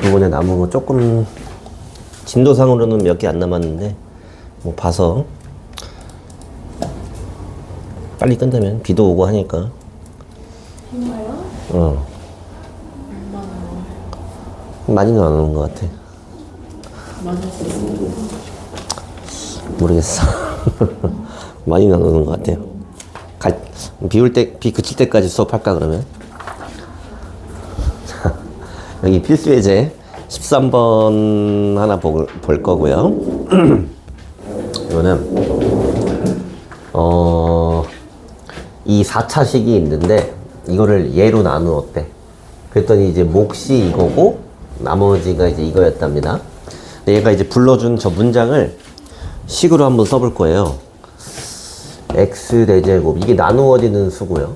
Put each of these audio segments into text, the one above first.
이번에 남은 거 조금 진도상으로는 몇 개 안 남았는데 뭐 봐서 빨리 끝내면 비도 오고 하니까. 정말요? 어. 얼마나 많이는 안 오는 것 같아. 많았어요? 모르겠어. 많이는 안 오는 것 같아요. 비 그칠 때까지 수업할까 그러면? 자, 여기 필수 예제 13번 하나 볼 거고요. 이거는 이 4차식이 있는데 이거를 예로 나누었대. 그랬더니 이제 몫이 이거고 나머지가 이제 이거였답니다. 근데 얘가 이제 불러준 저 문장을 식으로 한번 써볼 거예요. x 대제곱, 이게 나누어지는 수고요.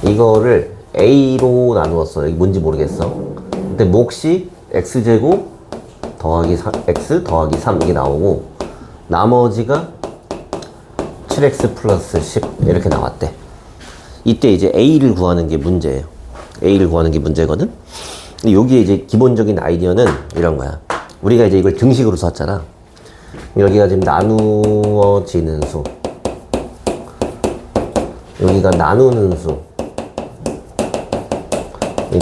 이거를 a로 나누었어. 이게 뭔지 모르겠어. 근데 몫이 x제곱 더하기 x 더하기 3 이게 나오고 나머지가 7x 플러스 10 이렇게 나왔대. 이때 이제 a를 구하는 게 문제예요. a를 구하는 게 문제거든. 근데 여기에 이제 기본적인 아이디어는 이런 거야. 우리가 이제 이걸 등식으로 썼잖아. 여기가 지금 나누어지는 수, 여기가 나누는 수,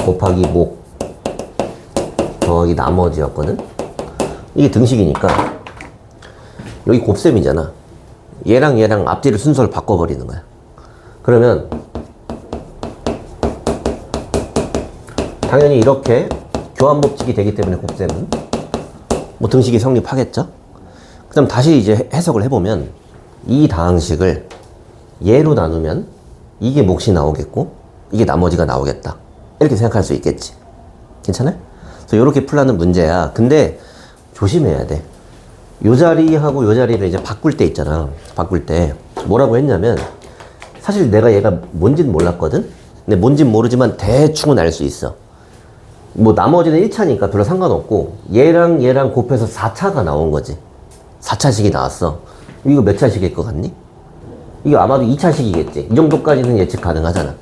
곱하기 목 더하기 나머지였거든. 이게 등식이니까 여기 곱셈이잖아. 얘랑 얘랑 앞뒤를 순서를 바꿔버리는 거야. 그러면 당연히 이렇게 교환법칙이 되기 때문에 곱셈은 뭐 등식이 성립하겠죠. 그 다음 다시 이제 해석을 해보면 이 다항식을 얘로 나누면 이게 몫이 나오겠고 이게 나머지가 나오겠다, 이렇게 생각할 수 있겠지. 괜찮아요? 그래서 이렇게 풀라는 문제야. 근데 조심해야 돼. 요 자리하고 요 자리를 이제 바꿀 때 있잖아. 바꿀 때 뭐라고 했냐면, 사실 내가 얘가 뭔지는 몰랐거든. 근데 뭔지는 모르지만 대충은 알 수 있어. 뭐 나머지는 1차니까 별로 상관없고 얘랑 얘랑 곱해서 4차가 나온 거지. 4차식이 나왔어. 이거 몇 차식일 것 같니? 이거 아마도 2차식이겠지. 이 정도까지는 예측 가능하잖아.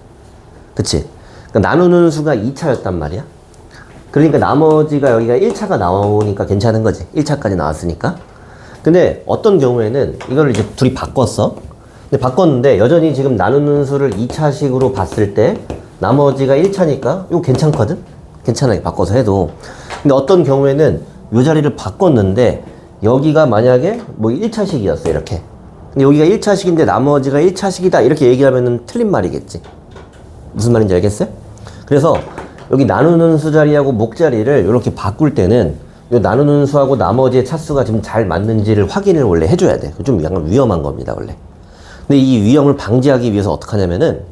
그치? 그러니까 나누는 수가 2차였단 말이야. 그러니까 나머지가 여기가 1차가 나오니까 괜찮은 거지. 1차까지 나왔으니까. 근데 어떤 경우에는 이거를 이제 둘이 바꿨어. 근데 바꿨는데 여전히 지금 나누는 수를 2차식으로 봤을 때 나머지가 1차니까 이거 괜찮거든? 괜찮아, 바꿔서 해도. 근데 어떤 경우에는 이 자리를 바꿨는데 여기가 만약에 뭐 1차식이었어, 이렇게. 근데 여기가 1차식인데 나머지가 1차식이다, 이렇게 얘기하면은 틀린 말이겠지. 무슨 말인지 알겠어요? 그래서 여기 나누는 수 자리하고 목 자리를 이렇게 바꿀 때는 이 나누는 수하고 나머지의 차수가 지금 잘 맞는지를 확인을 원래 해줘야 돼. 좀 약간 위험한 겁니다, 원래. 근데 이 위험을 방지하기 위해서 어떻게 하냐면은,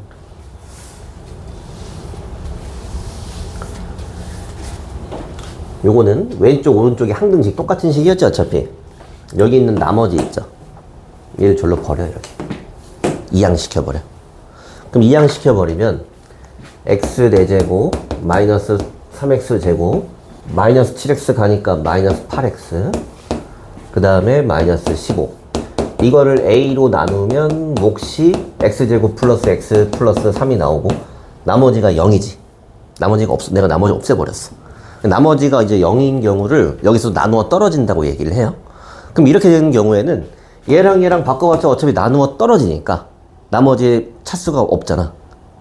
요거는 왼쪽 오른쪽이 항등식 똑같은 식이었죠. 어차피 여기 있는 나머지 있죠. 얘를 절로 버려. 이렇게 이항시켜버려. 그럼 이항시켜버리면 x 4제곱 마이너스 3x 제곱 마이너스 7x 가니까 마이너스 8x, 그 다음에 마이너스 15. 이거를 a로 나누면 몫이 x제곱 플러스 x 플러스 3이 나오고 나머지가 0이지. 나머지가 없어. 내가 나머지 없애버렸어. 나머지가 이제 0인 경우를 여기서 나누어 떨어진다고 얘기를 해요. 그럼 이렇게 되는 경우에는 얘랑 얘랑 바꿔봤자 어차피 나누어 떨어지니까 나머지 차수가 없잖아.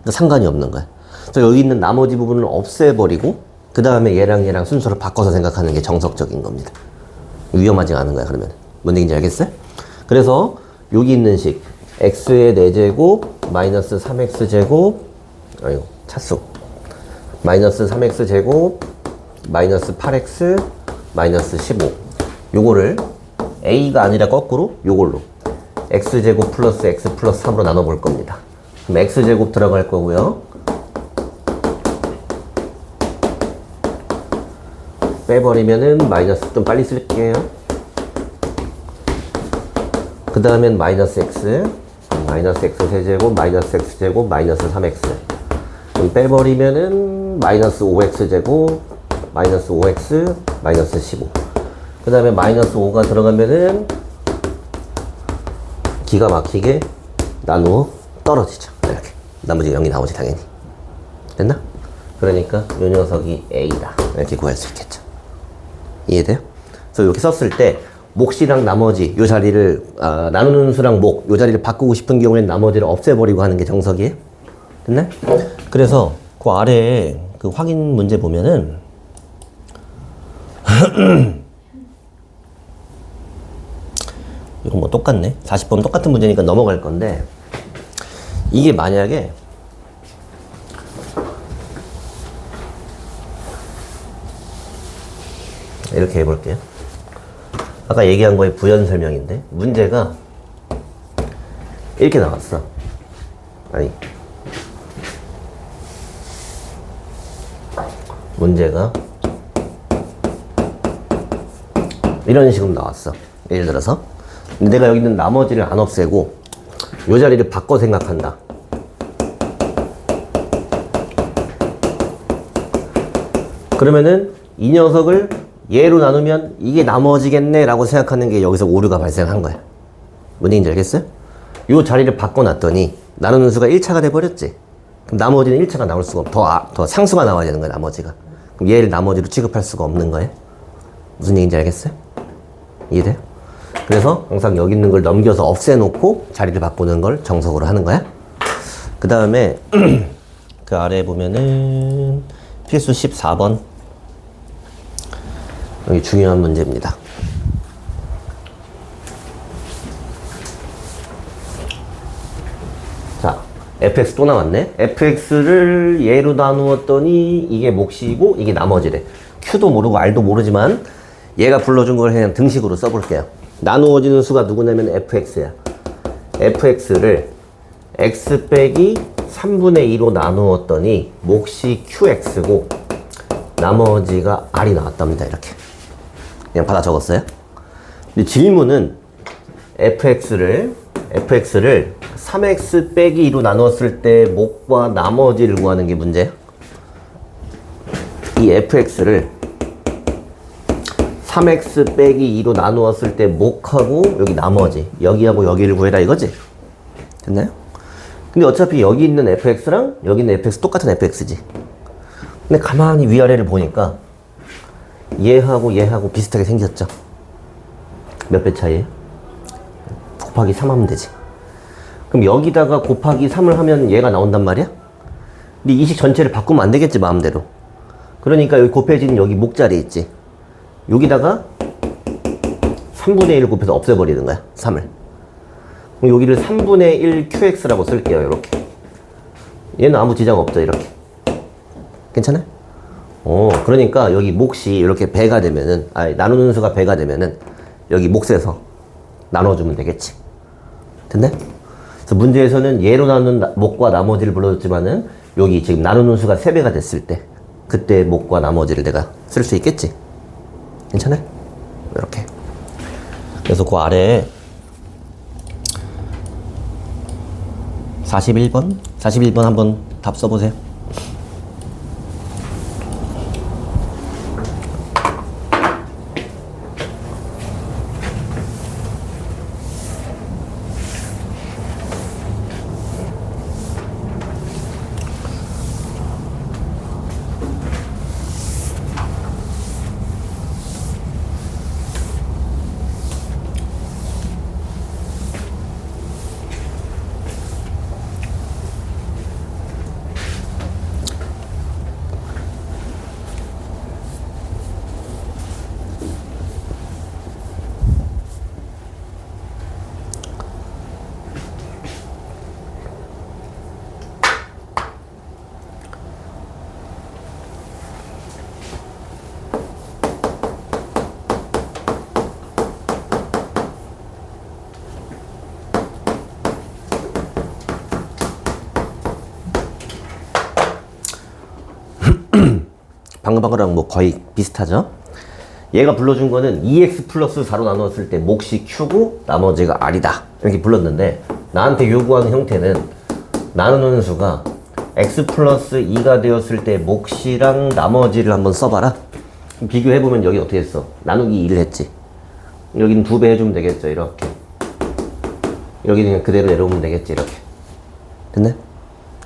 그러니까 상관이 없는 거야. 그래서 여기 있는 나머지 부분을 없애버리고 그 다음에 얘랑 얘랑 순서를 바꿔서 생각하는 게 정석적인 겁니다. 위험하지 않은 거야, 그러면. 뭔 얘기인지 알겠어요? 그래서 여기 있는 식 x의 4제곱 마이너스 3x 제곱, 아이고 차수, 마이너스 3x 제곱 마이너스 8x 마이너스 15, 요거를 a가 아니라 거꾸로 요걸로 x제곱 플러스 x 플러스 3으로 나눠볼 겁니다. 그럼 x제곱 들어갈 거고요. 빼버리면은 마이너스, 좀 빨리 쓸게요. 그 다음엔 마이너스 x, 마이너스 x 세제곱 마이너스 x 제곱 마이너스 3x. 그럼 빼버리면은 마이너스 5x 제곱 마이너스 5x 마이너스 15. 그 다음에 마이너스 5가 들어가면은 기가 막히게 나누어 떨어지죠. 이렇게 나머지 0이 나오지, 당연히. 됐나? 그러니까 요 녀석이 A다. 이렇게 구할 수 있겠죠. 이해돼요? 그래서 이렇게 썼을 때 몫이랑 나머지 요 자리를 나누는 수랑 몫 요 자리를 바꾸고 싶은 경우에는 나머지를 없애버리고 하는 게 정석이에요. 됐네? 그래서 그 아래에 그 확인 문제 보면은 이건 뭐 똑같네. 40번 똑같은 문제니까 넘어갈 건데 이게 만약에 이렇게 해볼게요. 아까 얘기한 거의 부연 설명인데 문제가 이렇게 나왔어. 아니 문제가 이런 식으로 나왔어. 예를 들어서 근데 내가 여기 있는 나머지를 안 없애고 이 자리를 바꿔 생각한다. 그러면은 이 녀석을 얘로 나누면 이게 나머지겠네 라고 생각하는 게 여기서 오류가 발생한 거야. 뭔 얘기인지 알겠어요? 이 자리를 바꿔놨더니 나누는 수가 1차가 돼버렸지. 그럼 나머지는 1차가 나올 수가 없어. 더 상수가 나와야 되는 거야, 나머지가. 그럼 얘를 나머지로 취급할 수가 없는 거예요. 무슨 얘기인지 알겠어요? 이해돼요? 그래서 항상 여기 있는 걸 넘겨서 없애놓고 자리를 바꾸는 걸 정석으로 하는 거야. 그 다음에 그 아래에 보면은 필수 14번 여기 중요한 문제입니다. 자, fx 또 나왔네. fx를 얘로 나누었더니 이게 몫이고 이게 나머지래. q도 모르고 r도 모르지만 얘가 불러준 걸 그냥 등식으로 써볼게요. 나누어지는 수가 누구냐면 fx야. fx를 x 빼기 3분의 2로 나누었더니 몫이 qx고 나머지가 r이 나왔답니다. 이렇게 그냥 받아 적었어요. 근데 질문은 fx를 3x 빼기 2로 나눴을 때 몫과 나머지를 구하는 게 문제야. 이 fx를 3x 빼기 2로 나누었을 때 몫하고 여기 나머지 여기하고 여기를 구해라 이거지? 됐나요? 근데 어차피 여기 있는 fx랑 여기 있는 fx 똑같은 fx지. 근데 가만히 위아래를 보니까 얘하고 비슷하게 생겼죠? 몇 배 차이에요? 곱하기 3 하면 되지. 그럼 여기다가 곱하기 3을 하면 얘가 나온단 말이야? 근데 이 식 전체를 바꾸면 안 되겠지, 마음대로. 그러니까 여기 곱해지는 여기 목자리 있지? 여기다가 3분의 1 곱해서 없애버리는 거야, 3을. 그럼 여기를 3분의 1 qx라고 쓸게요, 이렇게. 얘는 아무 지장 없죠, 이렇게. 괜찮아요? 그러니까 여기 몫이 이렇게 배가 되면은, 나누는 수가 배가 되면은 여기 몫에서 나눠주면 되겠지. 됐네? 그래서 문제에서는 얘로 나누는 몫과 나머지를 불러줬지만은 여기 지금 나누는 수가 3배가 됐을 때 그때 몫과 나머지를 내가 쓸 수 있겠지. 괜찮아요? 이렇게. 그래서 그 아래에 41번 한번 답 써보세요. 방금 뭐 거의 비슷하죠? 얘가 불러준 거는 2x 플러스 4로 나누었을 때 몫이 q고 나머지가 r이다 이렇게 불렀는데 나한테 요구하는 형태는 나누는 수가 x 플러스 2가 되었을 때 몫이랑 나머지를 한번 써봐라. 비교해보면 여기 어떻게 했어? 나누기 2를 했지. 여기는 2배 해주면 되겠죠, 이렇게. 여기는 그냥 그대로 내려오면 되겠지, 이렇게. 됐네?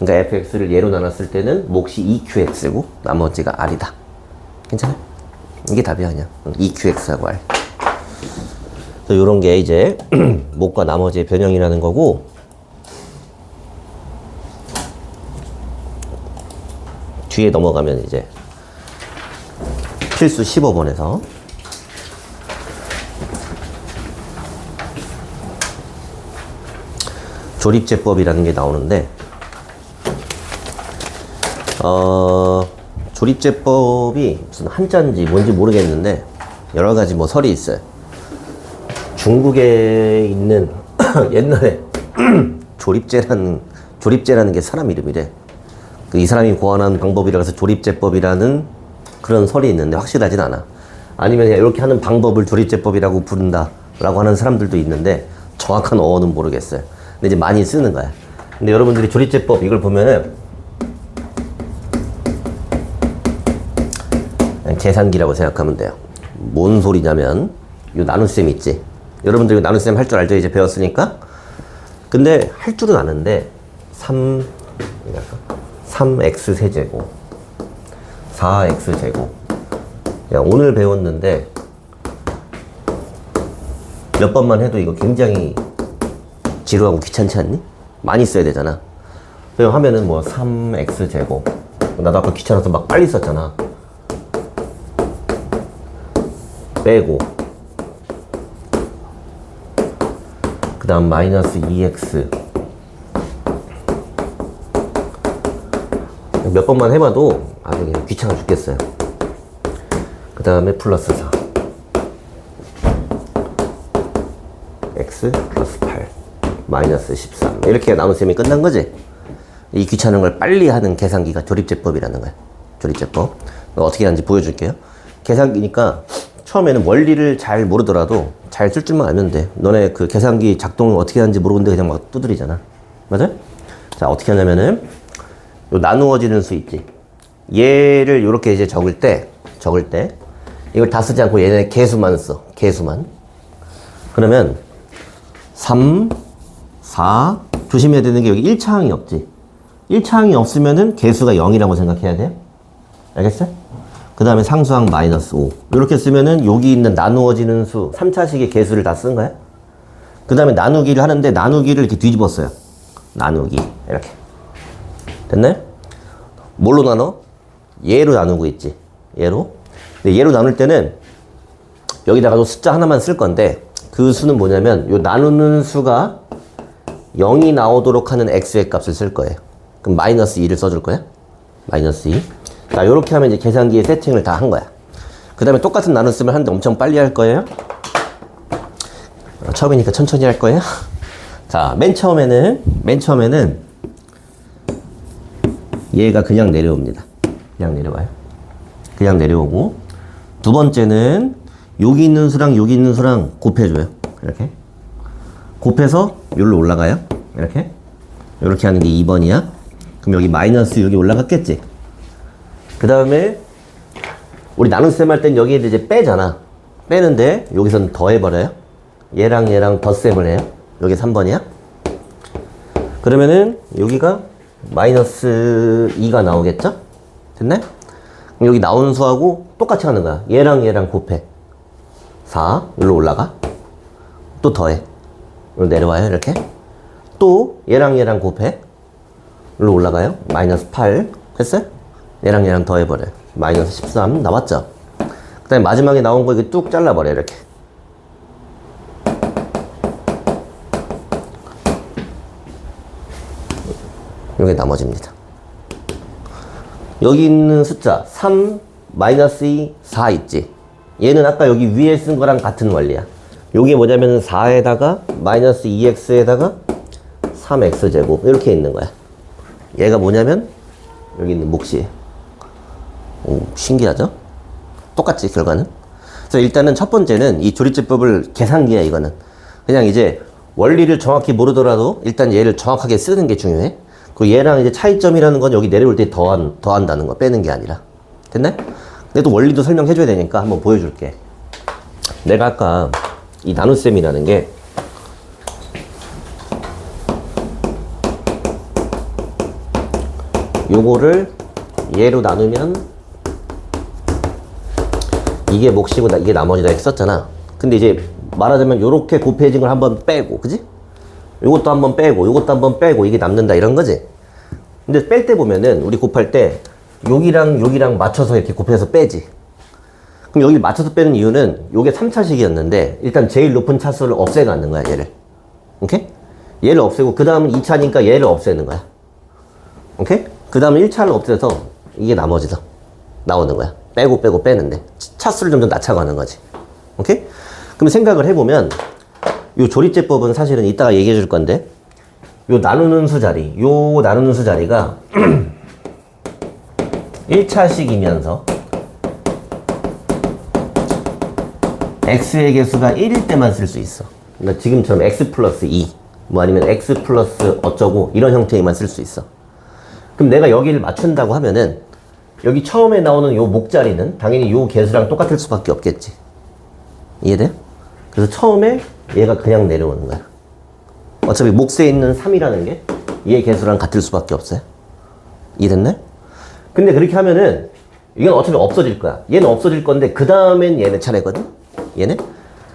그러니까 fx를 얘로 나눴을 때는 몫이 2qx고 나머지가 r이다. 괜찮아요? 이게 답이야 그냥. 2qx하고 r. 그래서 이런 게 이제 몫과 나머지의 변형이라는 거고, 뒤에 넘어가면 이제 필수 15번에서 조립제법이라는 게 나오는데, 조립제법이 무슨 한자인지 뭔지 모르겠는데 여러 가지 뭐 설이 있어요. 중국에 있는 옛날에 조립제라는 게 사람 이름이래. 이 사람이 고안한 방법이라 해서 조립제법이라는 그런 설이 있는데 확실하진 않아. 아니면 그냥 이렇게 하는 방법을 조립제법이라고 부른다라고 하는 사람들도 있는데 정확한 어원은 모르겠어요. 근데 이제 많이 쓰는 거야. 근데 여러분들이 조립제법 이걸 보면은 계산기라고 생각하면 돼요. 뭔 소리냐면 요 나눗셈 있지. 여러분들 이거 나눗셈 할 줄 알죠? 이제 배웠으니까. 근데 할 줄은 아는데 3x 세제곱 4x 제곱. 야, 오늘 배웠는데 몇 번만 해도 이거 굉장히 지루하고 귀찮지 않니? 많이 써야 되잖아. 그럼 하면은 뭐 3x 제곱. 나도 아까 귀찮아서 막 빨리 썼잖아. 빼고 그 다음 마이너스 2x. 몇 번만 해봐도 아주 그냥 귀찮아 죽겠어요. 그 다음에 플러스 4 x 플러스 8 마이너스 13 이렇게 나눗셈이 끝난 거지. 이 귀찮은 걸 빨리 하는 계산기가 조립제법이라는 거야. 조립제법 어떻게 하는지 보여줄게요. 계산기니까 처음에는 원리를 잘 모르더라도 잘 쓸 줄만 알면 돼. 너네 그 계산기 작동을 어떻게 하는지 모르는데 그냥 막 두드리잖아. 맞아? 자, 어떻게 하냐면은 요 나누어지는 수 있지. 얘를 이렇게 이제 적을 때 이걸 다 쓰지 않고 얘네 개수만 써. 개수만. 그러면 3, 4 조심해야 되는 게 여기 1차항이 없지. 1차항이 없으면은 개수가 0이라고 생각해야 돼. 알겠어? 그 다음에 상수항 마이너스 5 이렇게 쓰면은 여기 있는 나누어지는 수 3차식의 개수를 다 쓴 거야. 그 다음에 나누기를 하는데 나누기를 이렇게 뒤집었어요. 나누기 이렇게 됐나요? 뭘로 나눠? 얘로 나누고 있지. 얘로. 근데 얘로 나눌 때는 여기다가도 숫자 하나만 쓸 건데 그 수는 뭐냐면 요 나누는 수가 0이 나오도록 하는 x의 값을 쓸 거예요. 그럼 마이너스 2를 써줄 거야. 마이너스 2. 자, 요렇게 하면 이제 계산기에 세팅을 다 한 거야. 그 다음에 똑같은 나눗셈을 하는데 엄청 빨리 할 거예요. 처음이니까 천천히 할 거예요. 자, 맨 처음에는 얘가 그냥 내려옵니다. 그냥 내려와요. 그냥 내려오고 두 번째는 여기 있는 수랑 여기 있는 수랑 곱해줘요. 이렇게 곱해서 여기로 올라가요. 이렇게 하는 게 2번이야. 그럼 여기 마이너스 여기 올라갔겠지. 그 다음에 우리 나눗셈 할 땐 여기에 이제 빼잖아. 빼는데 여기서는 더해버려요. 얘랑 덧셈을 해요. 여기 3번이야. 그러면은 여기가 마이너스 2가 나오겠죠? 됐네? 그럼 여기 나오는 수하고 똑같이 하는 거야. 얘랑 곱해. 4, 여기로 올라가. 또 더해. 여기로 내려와요, 이렇게. 또 얘랑 곱해. 여기로 올라가요. 마이너스 8. 됐어요? 얘랑 더해버려요. 마이너스 13 나왔죠? 그 다음에 마지막에 나온 거 이렇게 뚝 잘라버려요, 이렇게. 이게 나머지입니다. 여기 있는 숫자 3, 마이너스 2, 4 있지. 얘는 아까 여기 위에 쓴 거랑 같은 원리야. 요게 뭐냐면 4에다가 마이너스 2x에다가 3x제곱 이렇게 있는 거야. 얘가 뭐냐면 여기 있는 몫이에요. 오, 신기하죠? 똑같지 결과는. 그래서 일단은 첫 번째는 이 조립제법을 계산기야. 이거는 그냥 이제 원리를 정확히 모르더라도 일단 얘를 정확하게 쓰는 게 중요해. 그 얘랑 이제 차이점이라는 건 여기 내려올 때 더한다는 거, 빼는 게 아니라. 됐네? 근데 또 원리도 설명해줘야 되니까 한번 보여줄게. 내가 아까 이 나눗셈이라는 게 요거를 얘로 나누면 이게 몫이고 이게 나머지다 이렇게 썼잖아. 근데 이제 말하자면 요렇게 곱해진 걸 한번 빼고, 그지? 요것도 한번 빼고, 요것도 한번 빼고, 이게 남는다 이런 거지? 근데 뺄 때 보면은 우리 곱할 때 여기랑 여기랑 맞춰서 이렇게 곱해서 빼지. 그럼 여기 맞춰서 빼는 이유는 요게 3차식이었는데 일단 제일 높은 차수를 없애가는 거야, 얘를. 오케이? 얘를 없애고 그 다음은 2차니까 얘를 없애는 거야. 오케이? 그 다음에 1차를 없애서 이게 나머지다 나오는 거야. 빼고 빼고 빼는데 차수를 점점 낮춰가는 거지. 오케이? 그럼 생각을 해보면 요 조리제법은 사실은 이따가 얘기해 줄 건데 요 나누는 수 자리, 요 나누는 수 자리가 1차식이면서 x의 개수가 1일 때만 쓸 수 있어. 그러니까 지금처럼 x 플러스 2, 뭐 아니면 x 플러스 어쩌고 이런 형태에만 쓸 수 있어. 그럼 내가 여기를 맞춘다고 하면은 여기 처음에 나오는 요 목자리는 당연히 요 개수랑 똑같을 수밖에 없겠지. 이해돼? 그래서 처음에 얘가 그냥 내려오는 거야. 어차피 몫에 있는 3이라는 게 얘 개수랑 같을 수밖에 없어요. 이해됐나요? 근데 그렇게 하면은 이건 어차피 없어질 거야. 얘는 없어질 건데 그 다음엔 얘네 차례거든? 얘네?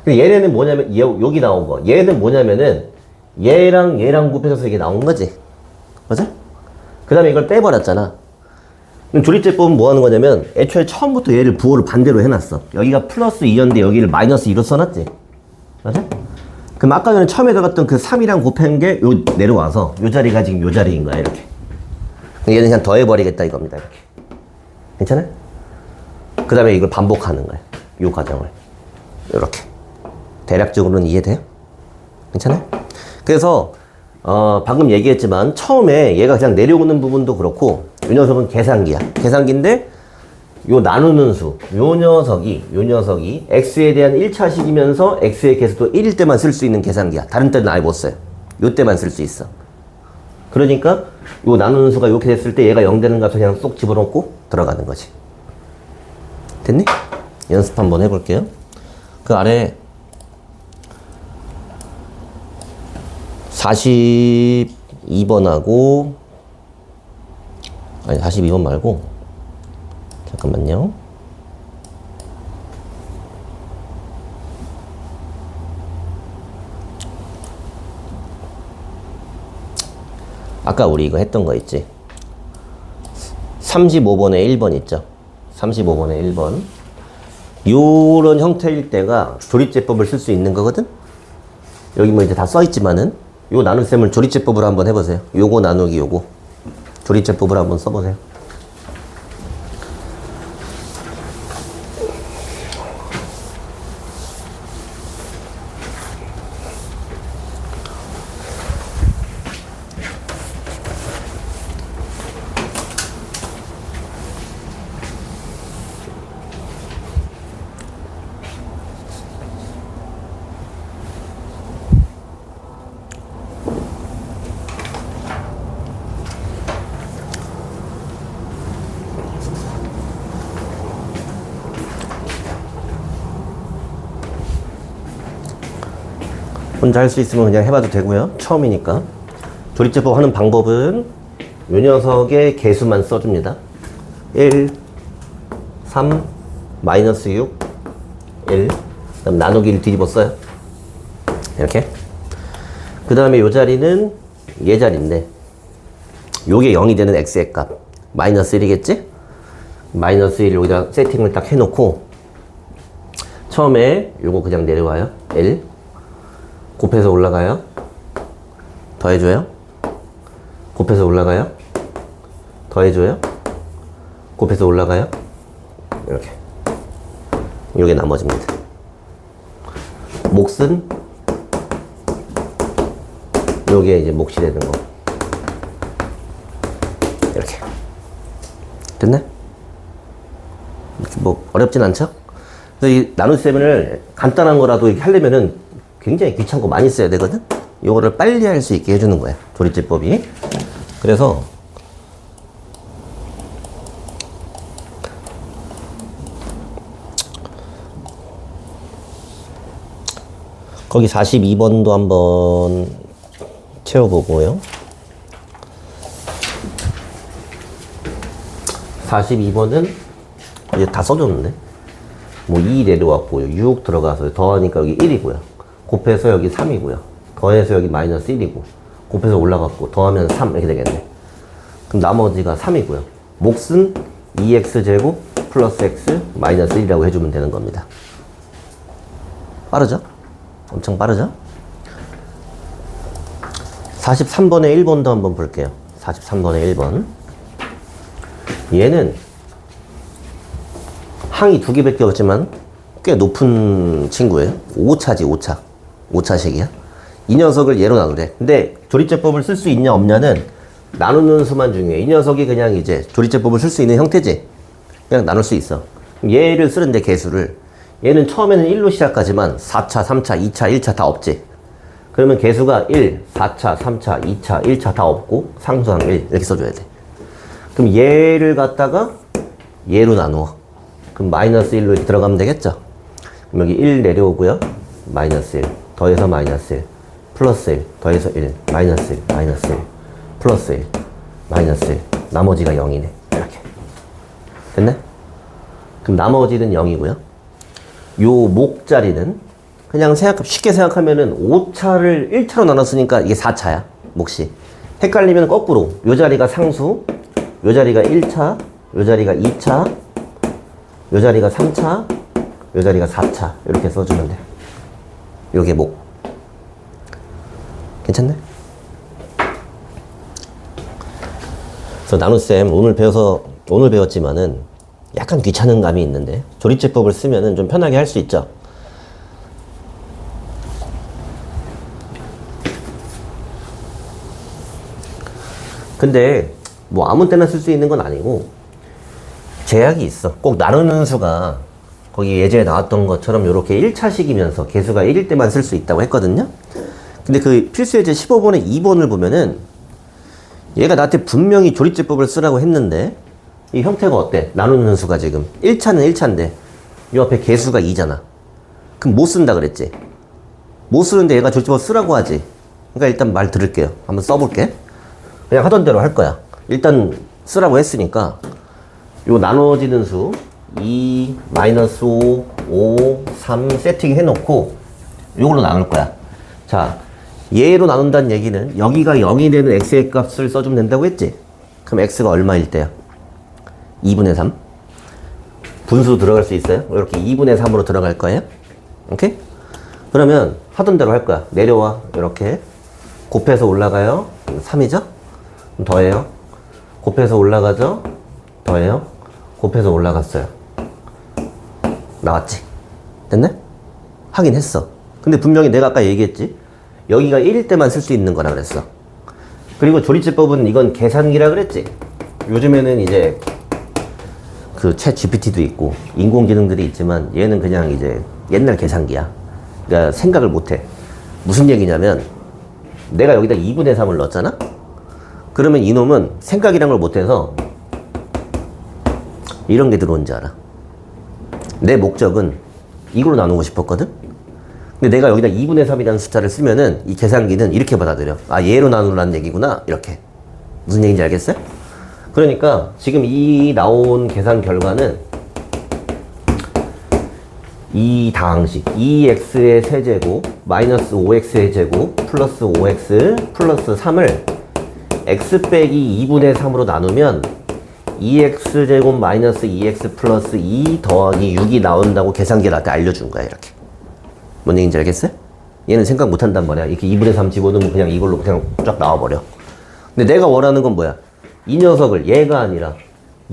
근데 얘네는 뭐냐면 여기 나온 거. 얘는 뭐냐면은 얘랑 얘랑 곱해서 이게 나온 거지. 맞아? 그 다음에 이걸 빼버렸잖아. 그럼 조리제법은 뭐 하는 거냐면 애초에 처음부터 얘를 부호를 반대로 해놨어. 여기가 플러스 2였는데 여기를 마이너스 2로 써놨지. 맞아? 그럼 아까 전에 처음에 들어갔던 그 3이랑 곱한 게 요 내려와서 요 자리가 지금 요 자리인 거야, 이렇게. 얘는 그냥 더해버리겠다 이겁니다, 이렇게. 괜찮아요? 그 다음에 이걸 반복하는 거야, 요 과정을. 요렇게. 대략적으로는 이해돼요? 괜찮아요? 그래서 방금 얘기했지만 처음에 얘가 그냥 내려오는 부분도 그렇고 이 녀석은 계산기야. 계산기인데 요 나누는 수, 요 녀석이 x에 대한 1차식이면서 x의 개수도 1일 때만 쓸 수 있는 계산기야. 다른 때는 아예 못 써요. 요 때만 쓸 수 있어. 그러니까 요 나누는 수가 이렇게 됐을 때 얘가 0 되는 값을 그냥 쏙 집어넣고 들어가는 거지. 됐니? 연습 한번 해볼게요. 그 아래 42번하고 아니 42번 말고 잠깐만요. 아까 우리 이거 했던 거 있지? 35번에 1번 있죠? 35번에 1번. 요런 형태일 때가 조립제법을 쓸 수 있는 거거든? 여기 뭐 이제 다 써있지만은 요 나눗셈을 조립제법으로 한번 해보세요. 요거 나누기 요거. 조립제법을 한번 써보세요. 혼자 할 수 있으면 그냥 해봐도 되고요. 처음이니까. 조립제법 하는 방법은 요 녀석의 개수만 써줍니다. 1, 3, 마이너스 6, 1. 그다음 나누기를 뒤집어 써요. 이렇게. 그 다음에 요 자리는 얘 자리인데 요게 0이 되는 x의 값. 마이너스 1이겠지? 마이너스 1 여기다 세팅을 딱 해놓고 처음에 요거 그냥 내려와요. 1. 곱해서 올라가요. 더해줘요. 곱해서 올라가요. 더해줘요. 곱해서 올라가요. 이렇게. 요게 나머지입니다. 몫은 요게 이제 몫이 되는 거. 이렇게. 됐네? 뭐 어렵진 않죠? 그래서 이 나눗셈을 간단한 거라도 이렇게 하려면은 굉장히 귀찮고 많이 써야 되거든? 이거를 빨리 할 수 있게 해주는 거야. 조립제법이. 그래서 거기 42번도 한번 채워보고요. 42번은 이제 다 써줬는데 뭐 2 내려왔고요. 6 들어가서 더하니까 여기 1이고요. 곱해서 여기 3이고요. 더해서 여기 마이너스 1이고 곱해서 올라갔고 더하면 3 이렇게 되겠네. 그럼 나머지가 3이고요. 몫은 2x제곱 플러스 x 마이너스 1이라고 해주면 되는 겁니다. 빠르죠? 엄청 빠르죠? 43번에 1번도 한번 볼게요. 43번에 1번. 얘는 항이 2개밖에 없지만 꽤 높은 친구예요. 5차지, 5차. 5차식이야. 이 녀석을 얘로 나누래. 근데 조리제법을 쓸 수 있냐 없냐는 나누는 수만 중요해. 이 녀석이 그냥 이제 조리제법을 쓸 수 있는 형태지. 그냥 나눌 수 있어. 얘를 쓰는데 개수를. 얘는 처음에는 1로 시작하지만 4차, 3차, 2차, 1차 다 없지. 그러면 개수가 1, 4차, 3차, 2차, 1차 다 없고 상수항 1 이렇게 써줘야 돼. 그럼 얘를 갖다가 얘로 나누어. 그럼 마이너스 1로 이렇게 들어가면 되겠죠? 그럼 여기 1 내려오고요. 마이너스 1, 더해서 마이너스 1, 플러스 1, 더해서 1, 마이너스 1, 마이너스 1, 플러스 1, 마이너스 1, 나머지가 0이네. 이렇게. 됐네? 그럼 나머지는 0이고요. 요 목 자리는 그냥 쉽게 생각하면은 5차를 1차로 나눴으니까 이게 4차야. 몫이. 헷갈리면 거꾸로. 요 자리가 상수, 요 자리가 1차, 요 자리가 2차, 요 자리가 3차, 요 자리가 4차. 이렇게 써주면 돼. 요게 목. 괜찮네? 그래서 나눗셈 오늘 배웠지만은 약간 귀찮은 감이 있는데 조리제법을 쓰면은 좀 편하게 할 수 있죠. 근데 뭐 아무 때나 쓸 수 있는 건 아니고 제약이 있어. 꼭 나누는 수가 거기 예제에 나왔던 것처럼 이렇게 1차식이면서 개수가 1일 때만 쓸 수 있다고 했거든요. 근데 그 필수 예제 15번에 2번을 보면은 얘가 나한테 분명히 조리제법을 쓰라고 했는데 이 형태가 어때? 나누는 수가 지금 1차는 1차인데 이 앞에 개수가 2잖아. 그럼 못 쓴다 그랬지? 못 쓰는데 얘가 조리제법 쓰라고 하지. 그러니까 일단 말 들을게요. 한번 써볼게. 그냥 하던 대로 할 거야. 일단 쓰라고 했으니까 요 나눠지는 수 2, 마이너스 5, 5, 3 세팅 해놓고 요걸로 나눌 거야. 자, 얘로 나눈다는 얘기는 여기가 0이 되는 x의 값을 써주면 된다고 했지? 그럼 x가 얼마일 때야? 2분의 3. 분수 들어갈 수 있어요? 이렇게 2분의 3으로 들어갈 거예요. 오케이? 그러면 하던 대로 할 거야. 내려와. 이렇게 곱해서 올라가요. 3이죠? 더해요. 곱해서 올라가죠? 더해요. 곱해서 올라갔어요. 나왔지? 됐네? 하긴 했어. 근데 분명히 내가 아까 얘기했지? 여기가 1일 때만 쓸 수 있는 거라 그랬어. 그리고 조리제법은 이건 계산기라 그랬지? 요즘에는 이제 그 챗 GPT도 있고 인공지능들이 있지만 얘는 그냥 이제 옛날 계산기야. 그러니까 생각을 못해. 무슨 얘기냐면 내가 여기다 2분의 3을 넣었잖아? 그러면 이놈은 생각이란 걸 못해서 이런 게 들어온 줄 알아. 내 목적은 이걸로 나누고 싶었거든? 근데 내가 여기다 2분의 3이라는 숫자를 쓰면은 이 계산기는 이렇게 받아들여. 아, 얘로 나누라는 얘기구나. 이렇게. 무슨 얘기인지 알겠어요? 그러니까 지금 이 나온 계산 결과는 이 다항식 2x의 세제곱 마이너스 5x의 제곱 플러스 5x 플러스 3을 x 빼기 2분의 3으로 나누면 2x제곱 마이너스 2x 플러스 2 더하기 6이 나온다고 계산기에 나한테 알려준 거야. 이렇게. 뭔 얘기인지 알겠어요? 얘는 생각 못 한단 말이야. 이렇게 2분의 3 집어넣으면 그냥 이걸로 그냥 쫙 나와버려. 근데 내가 원하는 건 뭐야? 이 녀석을 얘가 아니라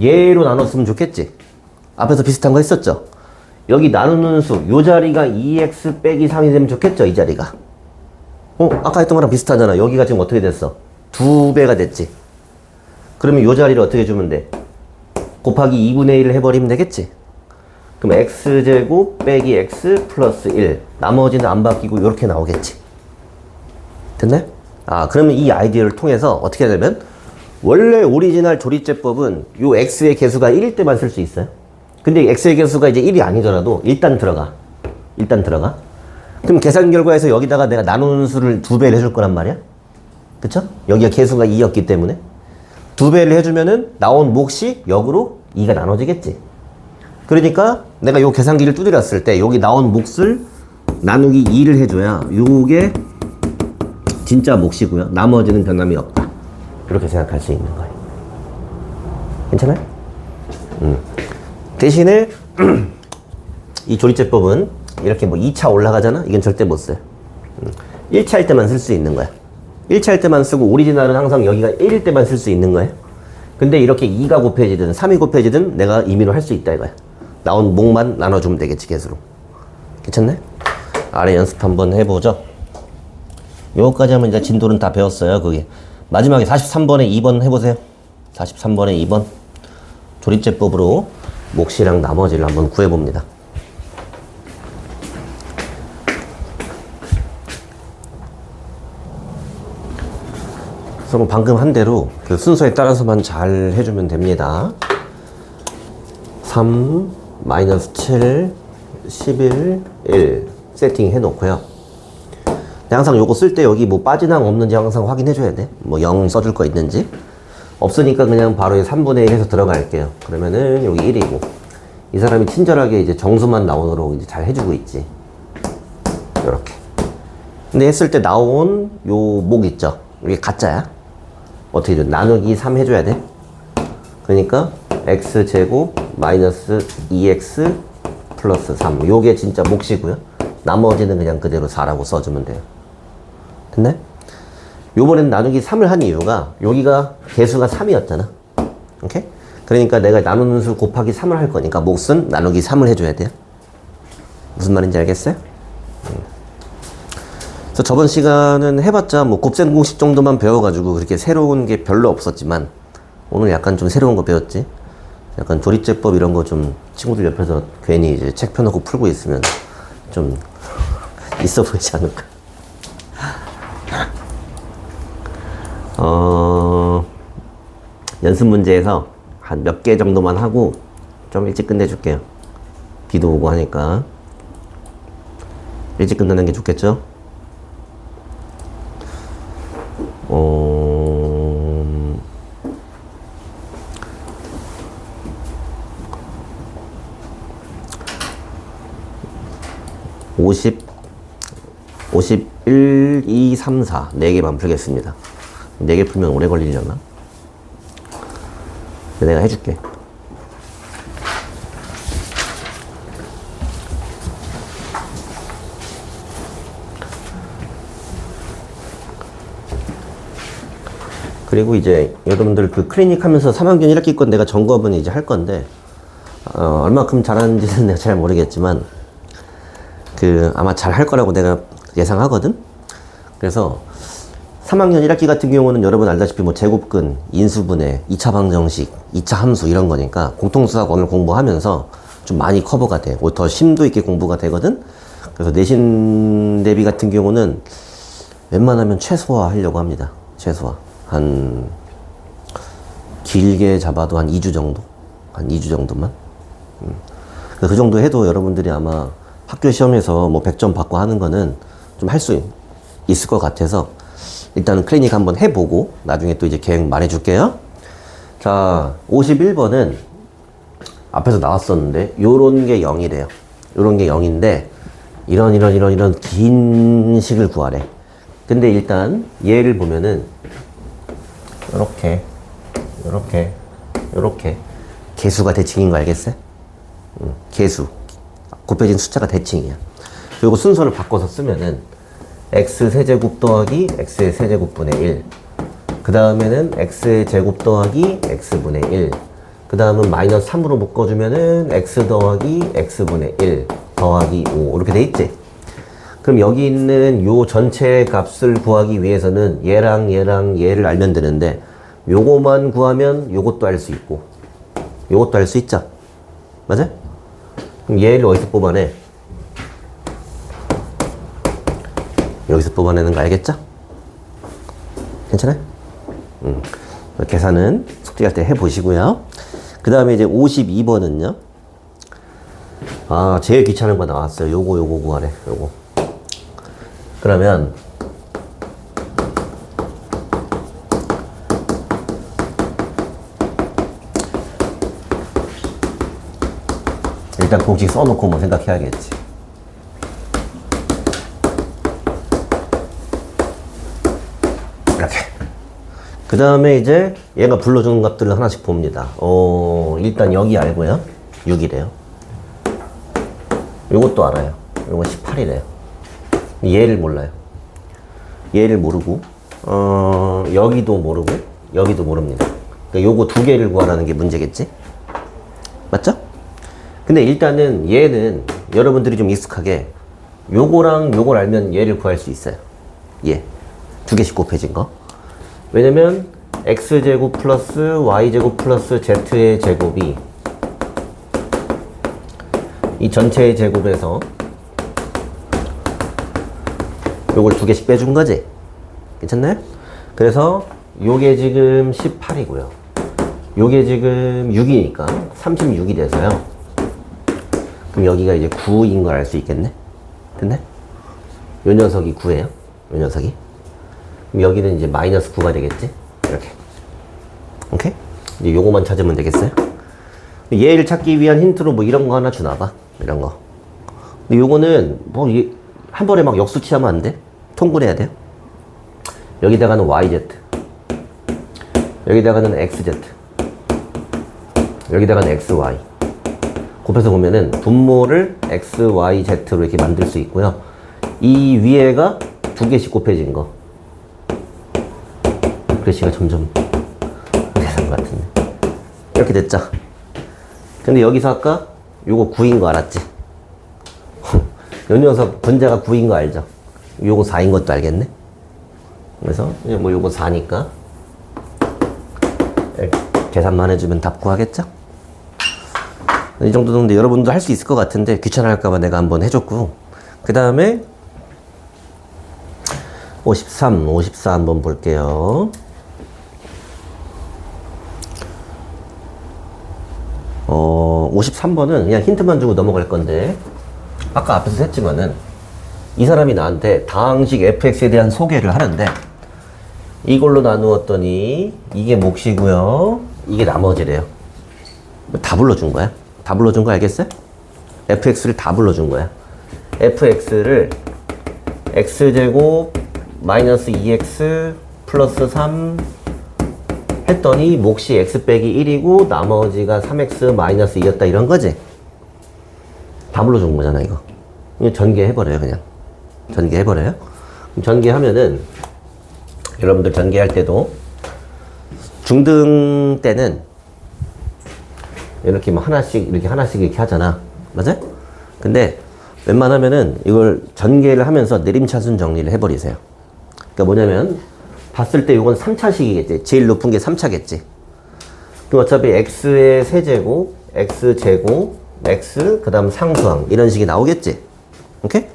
얘로 나눴으면 좋겠지? 앞에서 비슷한 거 했었죠? 여기 나누는 수, 요 자리가 2x 빼기 3이 되면 좋겠죠? 이 자리가. 아까 했던 거랑 비슷하잖아. 여기가 지금 어떻게 됐어? 2배가 됐지? 그러면 요 자리를 어떻게 주면 돼? 곱하기 2분의 1을 해버리면 되겠지? 그럼 x제곱 빼기 x 플러스 1. 나머지는 안 바뀌고 이렇게 나오겠지? 됐나요? 아, 그러면 이 아이디어를 통해서 어떻게 하냐면 원래 오리지널 조리제법은 요 x의 개수가 1일 때만 쓸 수 있어요. 근데 x의 개수가 이제 1이 아니더라도 일단 들어가. 그럼 계산 결과에서 여기다가 내가 나누는 수를 2배를 해줄 거란 말이야. 그쵸? 여기가 개수가 2였기 때문에 2배를 해주면은 나온 몫이 역으로 2가 나눠지겠지. 그러니까 내가 요 계산기를 두드렸을 때 여기 나온 몫을 나누기 2를 해줘야 요게 진짜 몫이고요. 나머지는 변함이 없다. 이렇게 생각할 수 있는 거예요. 괜찮아요? 대신에 이 조리제법은 이렇게 뭐 2차 올라가잖아? 이건 절대 못 써요. 1차 할 때만 쓸 수 있는 거야. 1차 할 때만 쓰고 오리지널은 항상 여기가 1일 때만 쓸 수 있는 거예요. 근데 이렇게 2가 곱해지든 3이 곱해지든 내가 임의로 할 수 있다 이거야. 나온 몫만 나눠주면 되겠지, 개수로. 괜찮네? 아래 연습 한번 해보죠. 요거까지 하면 이제 진도는 다 배웠어요. 그게 마지막에 43번에 2번 해보세요. 43번에 2번 조립제법으로 몫이랑 나머지를 한번 구해봅니다. 그럼 방금 한 대로 그 순서에 따라서만 잘 해주면 됩니다. 3, 마이너스 7, 11, 1 세팅 해놓고요. 항상 요거 쓸 때 여기 뭐 빠지낭 없는지 항상 확인해줘야 돼. 뭐 0 써줄 거 있는지. 없으니까 그냥 바로 3분의 1 해서 들어갈게요. 그러면은 여기 1이고. 이 사람이 친절하게 이제 정수만 나오도록 이제 잘 해주고 있지. 요렇게. 근데 했을 때 나온 요 목 있죠? 이게 가짜야. 어떻게 줘? 나누기 3 해줘야 돼. 그러니까 x제곱 마이너스 2x 플러스 3. 요게 진짜 몫이고요. 나머지는 그냥 그대로 4라고 써주면 돼요. 됐네? 요번엔 나누기 3을 한 이유가 여기가 개수가 3이었잖아. 오케이? 그러니까 내가 나누는 수 곱하기 3을 할 거니까 몫은 나누기 3을 해줘야 돼요. 무슨 말인지 알겠어요? 그래서 저번 시간은 해봤자 뭐 곱셈 공식 정도만 배워가지고 그렇게 새로운 게 별로 없었지만 오늘 약간 좀 새로운 거 배웠지? 약간 조립제법 이런 거 좀 친구들 옆에서 괜히 이제 책 펴놓고 풀고 있으면 좀 있어 보이지 않을까? 연습 문제에서 한 몇 개 정도만 하고 좀 일찍 끝내줄게요. 비도 오고 하니까 일찍 끝내는 게 좋겠죠? 51, 2, 3, 4 4개만 풀겠습니다. 4개 풀면 오래 걸리려나? 내가 해줄게. 그리고 이제 여러분들 그 클리닉 하면서 3학년 1학기 건 내가 점검은 이제 할 건데 얼마큼 잘하는지는 내가 잘 모르겠지만 그 아마 잘 할 거라고 내가 예상하거든. 그래서 3학년 1학기 같은 경우는 여러분 알다시피 뭐 제곱근, 인수분해, 2차 방정식, 2차 함수 이런 거니까 공통수학원을 공부하면서 좀 많이 커버가 돼. 더 심도 있게 공부가 되거든. 그래서 내신 대비 같은 경우는 웬만하면 최소화 하려고 합니다. 최소화. 한 길게 잡아도 한 2주 정도? 한 2주 정도만? 그 정도 해도 여러분들이 아마 학교 시험에서 뭐 100점 받고 하는 거는 좀 할 수 있을 것 같아서 일단은 클리닉 한번 해보고 나중에 또 이제 계획 말해줄게요. 자, 51번은 앞에서 나왔었는데 요런 게 0이래요. 요런 게 0인데 이런 긴 식을 구하래. 근데 일단 얘를 보면은 요렇게 개수가 대칭인 거 알겠어요? 개수 곱해진 숫자가 대칭이야. 그리고 순서를 바꿔서 쓰면은 x 세제곱 더하기 x의 세제곱분의 1. 그 다음에는 x의 제곱 더하기 x분의 1. 그 다음은 마이너스 3으로 묶어주면은 x 더하기 x분의 1 더하기 5 이렇게 돼 있지? 그럼 여기 있는 요 전체 값을 구하기 위해서는 얘랑 얘를 알면 되는데 요거만 구하면 요것도 알 수 있고 요것도 알 수 있죠? 맞아? 그럼 얘를 어디서 뽑아내? 여기서 뽑아내는 거 알겠죠? 괜찮아요? 계산은 숙제할 때 해보시고요. 그 다음에 이제 52번은요. 아, 제일 귀찮은 거 나왔어요. 요거 구하래. 요거. 그러면 일단 공식 써놓고 뭐 생각해야겠지. 이렇게. 그 다음에 이제 얘가 불러주는 값들을 하나씩 봅니다. 일단 여기 알고요. 6이래요. 요것도 알아요. 요거 18이래요. 얘를 몰라요. 얘를 모르고, 여기도 모르고, 여기도 모릅니다. 그러니까 요거 두 개를 구하라는 게 문제겠지? 맞죠? 근데 일단은 얘는 여러분들이 좀 익숙하게 요거랑 요걸 알면 얘를 구할 수 있어요. 얘. 두 개씩 곱해진 거. 왜냐면 x제곱 플러스 y제곱 플러스 z의 제곱이 이 전체의 제곱에서 요걸 두 개씩 빼준 거지? 괜찮나요? 그래서 요게 지금 18이고요. 요게 지금 6이니까 36이 돼서요. 그럼 여기가 이제 9인 걸 알 수 있겠네? 됐네? 요 녀석이 9예요. 요 녀석이. 그럼 여기는 이제 마이너스 9가 되겠지? 이렇게. 오케이? 이제 요거만 찾으면 되겠어요? 얘를 찾기 위한 힌트로 뭐 이런 거 하나 주나봐. 이런 거. 근데 요거는 뭐 한 번에 막 역수치하면 안 돼? 통분해야 돼요? 여기다가는 YZ. 여기다가는 XZ. 여기다가는 XY. 곱해서 보면은 분모를 XYZ로 이렇게 만들 수 있고요. 이 위에가 두 개씩 곱해진 거. 글씨가 점점 대단 것 같은데. 이렇게 됐죠? 근데 여기서 아까 요거 9인 거 알았지? 요 녀석 분자가 9인 거 알죠? 요거 4인 것도 알겠네? 그래서 뭐 요거 4니까 계산만 해주면 답 구하겠죠? 이 정도 정도 여러분도 할 수 있을 것 같은데 귀찮아 할까봐 내가 한번 해줬고, 그 다음에 54 한번 볼게요. 53번은 그냥 힌트만 주고 넘어갈 건데, 아까 앞에서 했지만은 이 사람이 나한테 다항식 fx에 대한 소개를 하는데, 이걸로 나누었더니 이게 몫이고요, 이게 나머지래요. 다 불러준 거야. 다 불러준 거 알겠어요? fx를 다 불러준 거야. fx를 x제곱 마이너스 2x 플러스 3 했더니 몫이 x 빼기 1이고 나머지가 3x 마이너스 2였다 이런 거지? 다 불러준 거잖아 이거. 전개해버려요 그냥. 전개해버려요. 그럼 전개하면은 여러분들 전개할 때도 중등 때는 이렇게 뭐 하나씩 이렇게 하잖아. 맞아? 근데 웬만하면은 이걸 전개를 하면서 내림차순 정리를 해버리세요. 그러니까 뭐냐면 봤을 때 이건 3차식이겠지. 제일 높은 게 3차겠지. 그럼 어차피 x의 세제곱, x제곱, x, 그 다음 상수항 이런 식이 나오겠지. 오케이?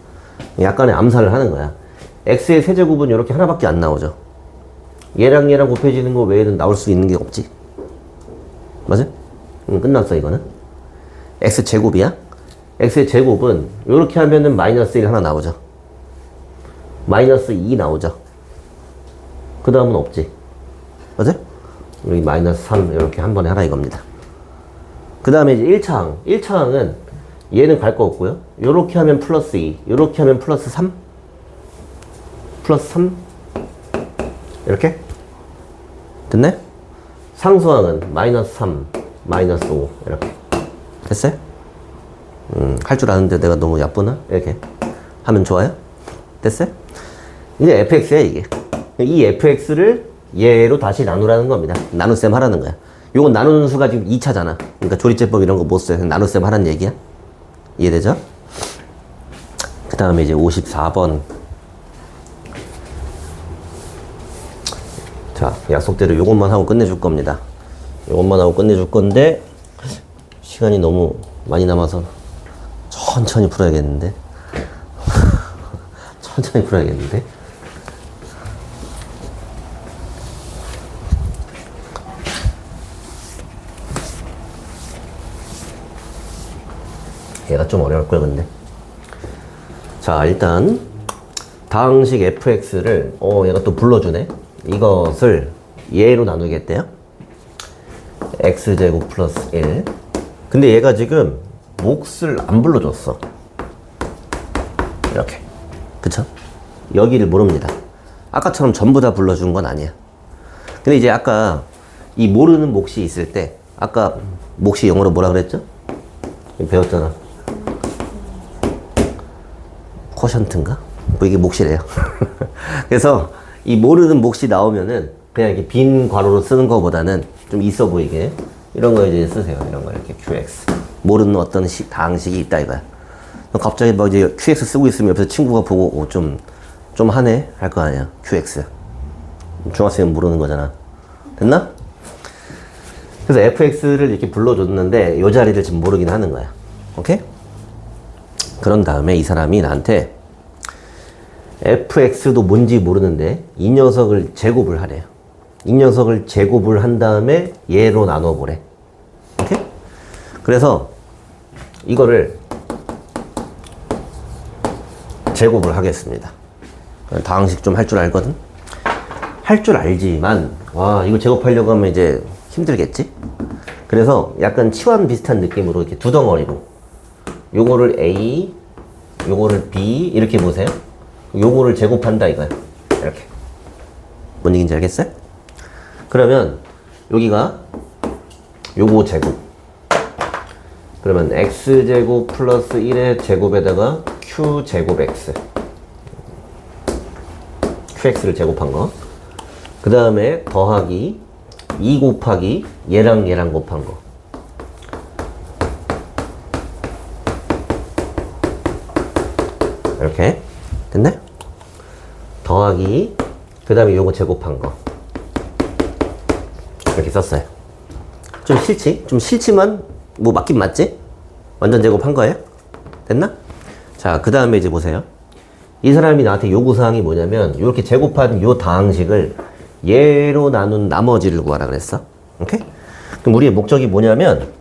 약간의 암살을 하는 거야. x의 세제곱은 이렇게 하나밖에 안 나오죠. 얘랑 얘랑 곱해지는 거 외에는 나올 수 있는 게 없지. 맞아? 끝났어 이거는. x제곱이야. x의 제곱은 이렇게 하면은 마이너스 1 하나 나오죠. 마이너스 2 나오죠. 그 다음은 없지. 맞아? 여기 마이너스 3 이렇게 한 번에 하라 이겁니다. 그 다음에 이제 1차항. 1차항은 얘는 갈 거 없고요. 요렇게 하면 플러스 2, 요렇게 하면 플러스 3, 플러스 3 이렇게 됐네? 상수항은 마이너스 3, 마이너스 5 이렇게 됐어요? 할 줄 아는데 내가 너무 야쁘나? 이렇게 하면 좋아요? 됐어요? 이제 fx야 이게. 이 fx를 얘로 다시 나누라는 겁니다. 나눗셈 하라는 거야. 요건 나누는 수가 지금 2차잖아. 그러니까 조리제법 이런 거 못 써요. 그냥 나눗셈 하라는 얘기야. 이해되죠? 그 다음에 이제 54번. 자, 약속대로 요것만 하고 끝내줄 겁니다. 요것만 하고 끝내줄 건데, 시간이 너무 많이 남아서 천천히 풀어야겠는데. 천천히 풀어야겠는데. 얘가 좀 어려울 거야 근데. 자, 일단 다항식 fx를 얘가 또 불러주네. 이것을 얘로 나누겠대요. x제곱 플러스 1. 근데 얘가 지금 몫을 안 불러줬어. 이렇게. 그쵸? 여기를 모릅니다. 아까처럼 전부 다 불러준 건 아니야. 근데 이제 아까 이 모르는 몫이 있을 때, 아까 몫이 영어로 뭐라 그랬죠? 배웠잖아. 쿼션트인가? 뭐 이게 몫이래요. 그래서 이 모르는 몫이 나오면은 그냥 이렇게 빈 괄호로 쓰는 것보다는 좀 있어 보이게 이런 거 이제 쓰세요. 이런 거 이렇게 QX. 모르는 어떤 다항식이 있다 이거야. 갑자기 막 이제 QX 쓰고 있으면 옆에서 친구가 보고 좀 하네? 할 거 아니야. QX. 중학생은 모르는 거잖아. 됐나? 그래서 fx를 이렇게 불러줬는데 이 자리를 지금 모르긴 하는 거야. 오케이? 그런 다음에 이 사람이 나한테 fx도 뭔지 모르는데 이 녀석을 제곱을 하래요. 이 녀석을 제곱을 한 다음에 얘로 나눠보래. 오케이? 그래서 이거를 제곱을 하겠습니다. 다항식 좀 할 줄 알거든? 할 줄 알지만 와 이거 제곱하려고 하면 이제 힘들겠지? 그래서 약간 치환 비슷한 느낌으로 이렇게 두 덩어리로 요거를 A, 요거를 B 이렇게 보세요. 요거를 제곱한다 이거야. 이렇게. 뭔 얘기인지 알겠어요? 그러면 여기가 요거 제곱. 그러면 x제곱 플러스 1의 제곱에다가 q제곱 x. qx를 제곱한 거. 그 다음에 더하기 2 곱하기 얘랑 얘랑 곱한 거. 이렇게 됐네? 더하기 그 다음에 요거 제곱한 거 이렇게 썼어요. 좀 싫지? 좀 싫지만 뭐 맞긴 맞지? 완전 제곱한 거예요? 됐나? 자, 그 다음에 이제 보세요. 이 사람이 나한테 요구사항이 뭐냐면 이렇게 제곱한 요 다항식을 얘로 나눈 나머지를 구하라 그랬어. 오케이? 그럼 우리의 목적이 뭐냐면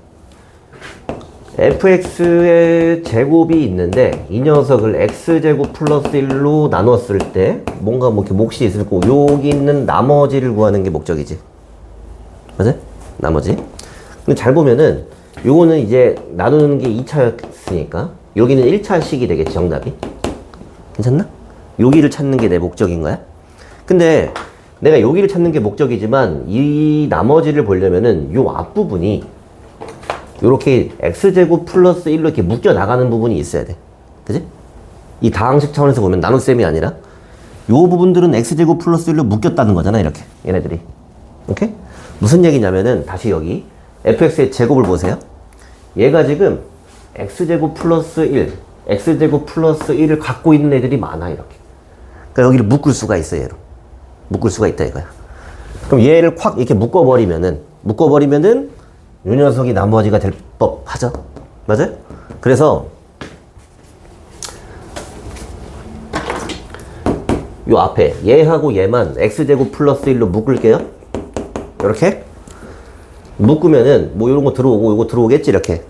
fx의 제곱이 있는데 이 녀석을 x제곱 플러스 1로 나눴을 때 뭔가 뭐 이렇게 몫이 있을 거고 여기 있는 나머지를 구하는 게 목적이지. 맞아? 나머지. 근데 잘 보면은 요거는 이제 나누는 게 2차였으니까 여기는 1차식이 되겠지 정답이. 괜찮나? 여기를 찾는 게 내 목적인 거야. 근데 내가 여기를 찾는 게 목적이지만 이 나머지를 보려면은 요 앞부분이 요렇게 x제곱 플러스 1로 이렇게 묶여 나가는 부분이 있어야 돼. 그지? 이 다항식 차원에서 보면 나눗셈이 아니라 요 부분들은 x제곱 플러스 1로 묶였다는 거잖아. 이렇게 얘네들이. 오케이? 무슨 얘기냐면은 다시 여기 fx의 제곱을 보세요. 얘가 지금 x제곱 플러스 1 x제곱 플러스 1을 갖고 있는 애들이 많아. 이렇게. 그러니까 여기를 묶을 수가 있어. 얘로 묶을 수가 있다 이거야. 그럼 얘를 콱 이렇게 묶어버리면은 요 녀석이 나머지가 될 법하죠. 맞아요? 그래서 요 앞에 얘하고 얘만 x제곱 플러스 1로 묶을게요. 이렇게 묶으면은 뭐 요런 거 들어오고 요거 들어오겠지. 이렇게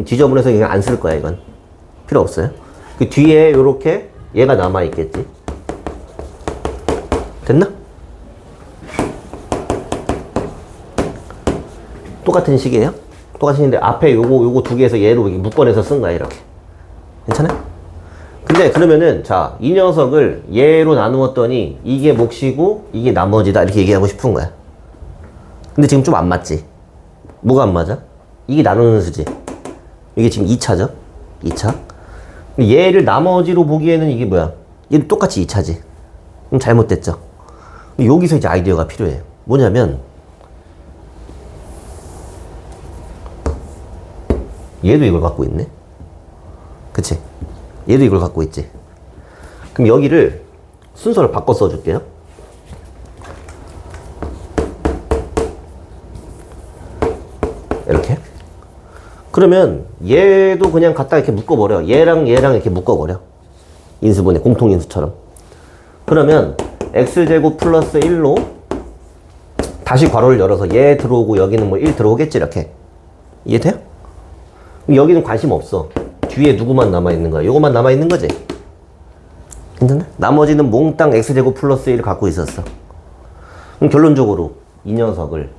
지저분해서 그냥 안 쓸 거야. 이건 필요 없어요. 그 뒤에 요렇게 얘가 남아 있겠지. 됐나? 똑같은 식이에요. 똑같은 식인데 앞에 요거 두 개에서 얘로 묶어내서 쓴 거야. 이렇게. 괜찮아요? 근데 그러면은 자, 이 녀석을 얘로 나누었더니 이게 몫이고 이게 나머지다 이렇게 얘기하고 싶은 거야. 근데 지금 좀 안 맞지? 뭐가 안 맞아? 이게 나누는 수지. 이게 지금 2차죠? 2차. 얘를 나머지로 보기에는 이게 뭐야? 얘도 똑같이 2차지. 그럼 잘못됐죠? 여기서 이제 아이디어가 필요해. 뭐냐면 얘도 이걸 갖고 있네. 그치? 얘도 이걸 갖고 있지. 그럼 여기를 순서를 바꿔 써줄게요. 이렇게. 그러면 얘도 그냥 갖다 이렇게 묶어버려. 얘랑 이렇게 묶어버려. 인수분해, 공통인수처럼. 그러면 x제곱 플러스 1로 다시 괄호를 열어서 얘 들어오고 여기는 뭐 1 들어오겠지. 이렇게. 이해돼요? 그럼 여기는 관심 없어. 뒤에 누구만 남아있는 거야? 요거만 남아있는 거지? 괜찮나? 나머지는 몽땅 x제곱 플러스 1을 갖고 있었어. 그럼 결론적으로 이 녀석을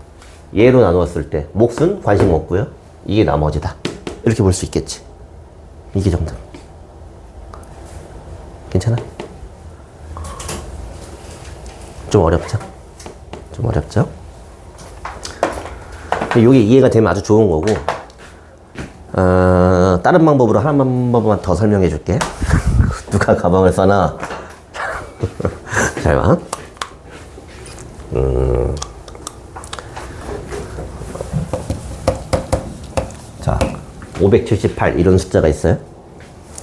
얘로 나누었을 때 몫은 관심 없고요. 이게 나머지다. 이렇게 볼 수 있겠지. 이게 정답. 괜찮아? 좀 어렵죠? 좀 어렵죠? 이게 이해가 되면 아주 좋은 거고, 다른 방법으로 한 번만 더 설명해 줄게. 누가 가방을 싸나? 잘 봐. 자, 578 이런 숫자가 있어요.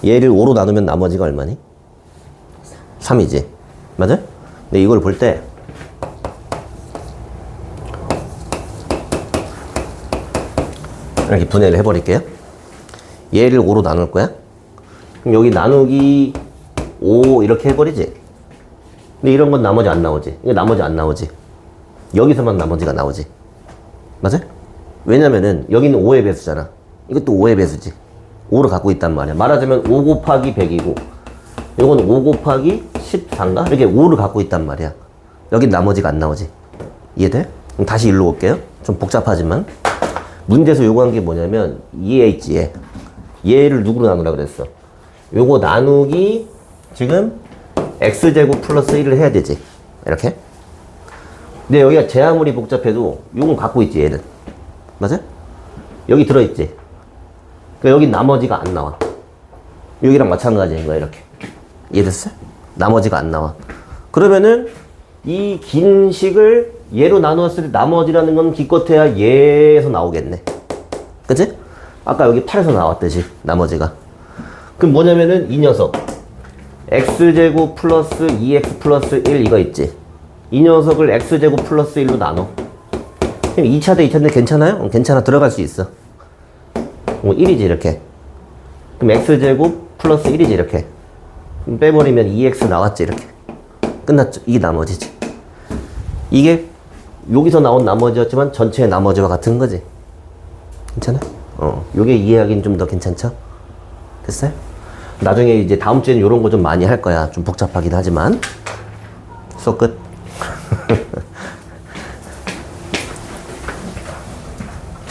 얘를 5로 나누면 나머지가 얼마니? 3이지. 맞아? 근데 이걸 볼 때 이렇게 분해를 해버릴게요. 얘를 5로 나눌 거야. 그럼 여기 나누기 5 이렇게 해버리지. 근데 이런 건 나머지 안 나오지. 이거 나머지 안 나오지. 여기서만 나머지가 나오지. 맞아? 왜냐면은 여기는 5의 배수잖아. 이것도 5의 배수지. 5를 갖고 있단 말이야. 말하자면 5 곱하기 100이고 이건 5 곱하기 14인가? 이렇게 5를 갖고 있단 말이야. 여긴 나머지가 안 나오지. 이해돼? 그럼 다시 일로 올게요. 좀 복잡하지만 문제에서 요구한 게 뭐냐면 EH에 얘를 누구로 나누라 그랬어? 요거 나누기 지금 x제곱 플러스 1을 해야 되지. 이렇게. 근데 여기가 제 아무리 복잡해도 요건 갖고 있지 얘는. 맞아? 여기 들어있지. 그러니까 여기 나머지가 안 나와. 여기랑 마찬가지인 거야 이렇게. 이해됐어요? 나머지가 안 나와. 그러면은 이 긴 식을 얘로 나누었을 때 나머지라는 건 기껏해야 얘에서 나오겠네. 그치? 아까 여기 8에서 나왔듯이 나머지가. 그럼 뭐냐면은 이 녀석 x제곱 플러스 2x 플러스 1 이거 있지. 이 녀석을 x제곱 플러스 1로 나눠. 그럼 2차 대 2차인데 괜찮아요? 괜찮아. 들어갈 수 있어. 뭐 1이지 이렇게. 그럼 x제곱 플러스 1이지 이렇게. 그럼 빼버리면 2x 나왔지 이렇게. 끝났죠. 이게 나머지지. 이게 여기서 나온 나머지였지만 전체의 나머지와 같은 거지. 괜찮아? 요게 이해하기는 좀 더 괜찮죠? 됐어요? 나중에 이제 다음 주에는 요런 거 좀 많이 할 거야. 좀 복잡하긴 하지만. 수업 끝.